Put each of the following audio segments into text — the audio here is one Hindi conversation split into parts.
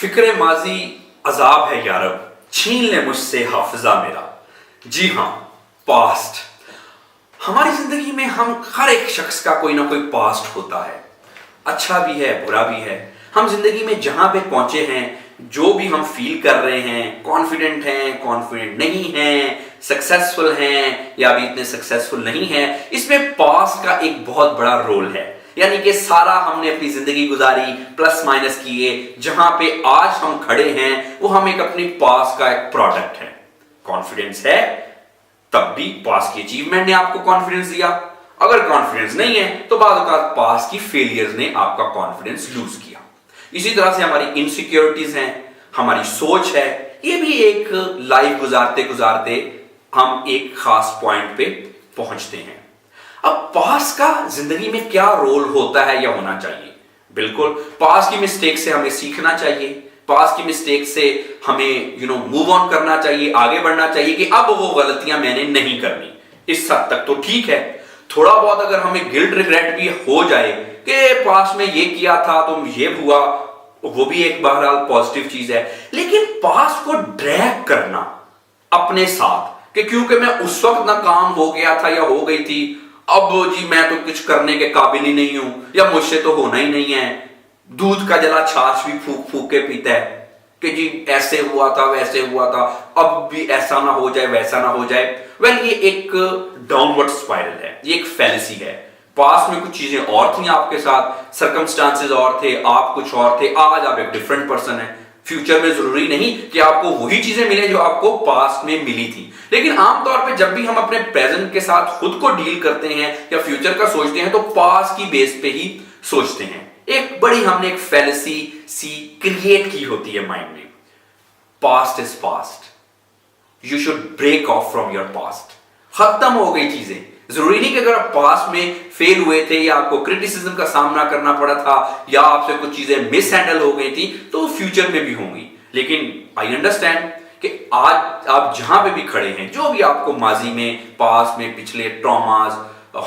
फिक्रे माजी अजाब है यारब, छीन ले मुझसे हाफिजा मेरा। जी हाँ, पास्ट। हमारी जिंदगी में हम हर एक शख्स का कोई ना कोई पास्ट होता है, अच्छा भी है बुरा भी है। हम जिंदगी में जहां पे पहुंचे हैं, जो भी हम फील कर रहे हैं, कॉन्फिडेंट हैं, कॉन्फिडेंट नहीं हैं, सक्सेसफुल हैं या अभी इतने सक्सेसफुल नहीं हैं, इसमें पास्ट का एक बहुत बड़ा रोल है। यानी कि सारा हमने अपनी जिंदगी गुजारी, प्लस माइनस किए, जहां पे आज हम खड़े हैं वो हम एक अपनी पास्ट का एक प्रोडक्ट है। कॉन्फिडेंस है तब भी पास्ट की अचीवमेंट ने आपको कॉन्फिडेंस दिया, अगर कॉन्फिडेंस नहीं है तो बाद पास्ट की फेलियर्स ने आपका कॉन्फिडेंस लूज किया। इसी तरह से हमारी इनसिक्योरिटीज हैं, हमारी सोच है, ये भी एक लाइफ गुजारते गुजारते हम एक खास पॉइंट पे पहुंचते हैं। अब पास्ट का जिंदगी में क्या रोल होता है या होना चाहिए? बिल्कुल, पास्ट की मिस्टेक से हमें सीखना चाहिए, पास्ट की मिस्टेक से हमें मूव ऑन करना चाहिए, आगे बढ़ना चाहिए कि अब वो गलतियां मैंने नहीं करनी। इस हद तक तो ठीक है। थोड़ा बहुत अगर हमें गिल्ट रिग्रेट भी हो जाए कि पास्ट में ये किया था तो ये हुआ, वो भी एक बहरहाल पॉजिटिव चीज है। लेकिन पास्ट को ड्रैग करना अपने साथ कि क्योंकि मैं उस वक्त ना काम हो गया था या हो गई थी, अब जी मैं तो कुछ करने के काबिल ही नहीं हूं या मुझसे तो होना ही नहीं है। दूध का जला छाछ भी फूक फूक के पीता है कि जी ऐसे हुआ था वैसे हुआ था, अब भी ऐसा ना हो जाए वैसा ना हो जाए। वेल, ये एक डाउनवर्ड स्पाइरल है, ये एक फैलेसी है। पास्ट में कुछ चीजें और थी आपके साथ, सर्कमस्टांसेस और थे, आप कुछ और थे, आज आप एक डिफरेंट पर्सन है। फ्यूचर में जरूरी नहीं कि आपको वही चीजें मिले जो आपको पास्ट में मिली थी। लेकिन आमतौर पे जब भी हम अपने प्रेजेंट के साथ खुद को डील करते हैं या फ्यूचर का सोचते हैं तो पास्ट की बेस पे ही सोचते हैं। एक बड़ी हमने एक फैलेसी सी क्रिएट की होती है माइंड में, past is past, you should break off from your past. खत्म हो गई चीजें। जरूरी नहीं कि अगर आप पास्ट में फेल हुए थे या आपको क्रिटिसिज्म का सामना करना पड़ा था या आपसे कुछ चीजें मिस हैंडल हो गई थी तो फ्यूचर में भी होंगी। लेकिन आई अंडरस्टैंड कि आज आप जहां पे भी खड़े हैं, जो भी आपको माजी में, पास्ट में, पिछले ट्रॉमास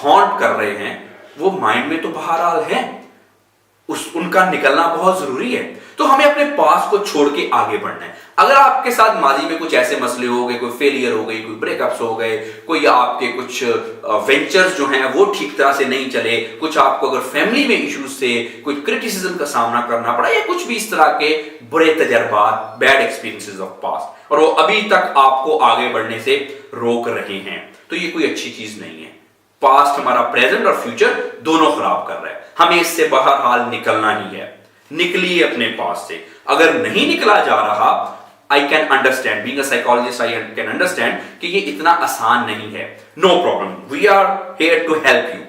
हॉन्ट कर रहे हैं, वो माइंड में तो बहरहाल है, उनका निकलना बहुत जरूरी है। तो हमें अपने पास्ट को छोड़ के आगे बढ़ना है। अगर आपके साथ माजी में कुछ ऐसे मसले हो गए, कोई फेलियर हो गई, कोई ब्रेकअप्स हो गए, कोई आपके कुछ वेंचर्स जो हैं वो ठीक तरह से नहीं चले, कुछ आपको अगर फैमिली में इश्यूज से कोई क्रिटिसिज्म का सामना करना पड़ा या कुछ भी इस तरह के बुरे तजर्बात, बैड एक्सपीरियंसेस ऑफ पास्ट, और वो अभी तक आपको आगे बढ़ने से रोक रहे हैं, तो ये कोई अच्छी चीज नहीं है। पास्ट हमारा प्रेजेंट और फ्यूचर दोनों खराब कर रहा है। हमें इससे बहरहाल निकलना ही है। निकलिए अपने पास्ट से। अगर नहीं निकला जा रहा, I can understand, being a psychologist I can understand कि ये इतना आसान नहीं है। No problem, we are here to help you.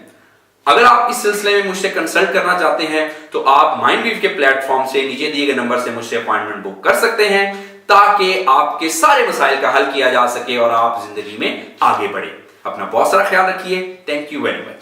अगर आप इस सिलसिले में मुझसे कंसल्ट करना चाहते हैं तो आप माइंडवीव के प्लेटफॉर्म से नीचे दिए गए नंबर से मुझसे अपॉइंटमेंट बुक कर सकते हैं ताकि आपके सारे मसाइल का हल किया जा सके और आप जिंदगी में आगे बढ़े। अपना बहुत सारा ख्याल रखिए। Thank you very much.